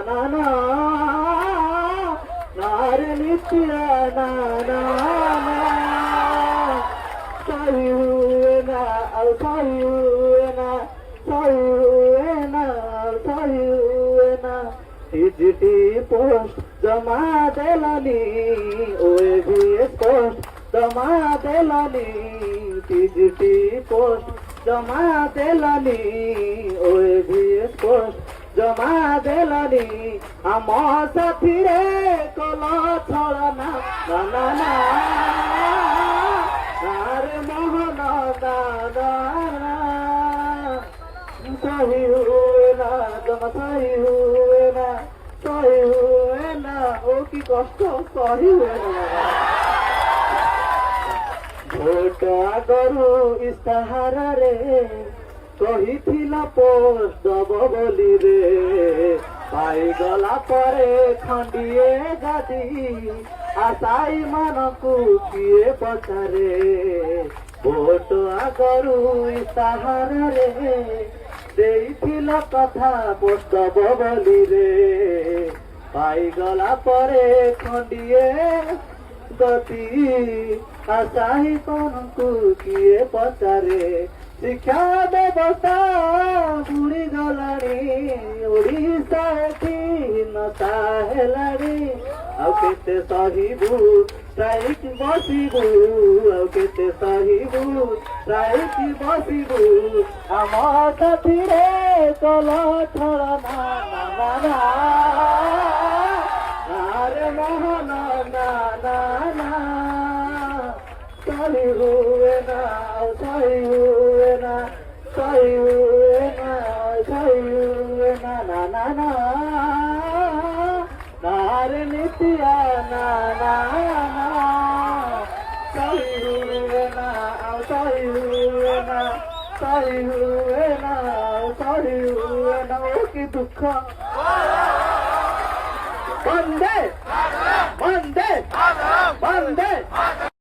na na nare nitya na na na sahi hue na sahi hue na sahi hue na sahi hue na ijti post jama delani OAVS post jama delani ijti post জমা দেলানি OAVS post জমা দেলানি আমার সাথীরে call ছড়না না না না আরে মোহন দাদা সহি হুয়ে না জমা সহি হুয়ে না সহি হুয়ে না ও কি কষ্ট সহি হুয়ে না ভোট আগରୁ ইস্তাহাରରେ କହିଥିଲା ପୋଷ୍ଟ ଦବ ବୋଲି ରେ ପାଇଗଲା ପରେ ଖଣ୍ଡିଏ ଗାଦି ଆଶାୟୀ ମାନଙ୍କୁ କିଏ ପଚାରେ ଭୋଟ ଆଗରୁ ଇସ୍ତାହାରରେ ଦେଇଥିଲା କଥା ପୋଷ୍ଟ ଦବ ବୋଲି ରେ ପାଇଗଲା ପରେ ଖଣ୍ଡିଏ ଗତି ଆଶାୟୀ ମାନଙ୍କୁ କିଏ ପଚାରେ ଶିକ୍ଷା ବ୍ୟବସ୍ଥା ବୁଡ଼ି ଗଲାଣି ଓଡ଼ିଶା ଏଠି ନତା ହେଲାଣି ଆଉ କେତେ ସହିବୁ ଷ୍ଟ୍ରାଇକ୍ ବସିବୁ ଆଉ କେତେ ସହିବୁ ଷ୍ଟ୍ରାଇକ୍ ବସିବୁ ଆମ ସାଥିରେ କଲ ଛଳନା ନା ନା ଆରେ ମୋହନ ନା ନା ନା ସହି ହୁଏ ନା ସହି ହୁଏ ନା ସହି ହୁଏ ନା ସହି ହୁଏ ନା ନା ନା ନା ନାରେ ନିତିଆ ନା ନା ନା ସହି ହୁଏ ନା ସହି ହୁଏ ନା ସହି ହୁଏ ନା ସହି ହୁଏ ନା ଓ କି ଦୁଃଖ ବନ୍ଦେ ବନ୍ଦେ ବନ୍ଦେ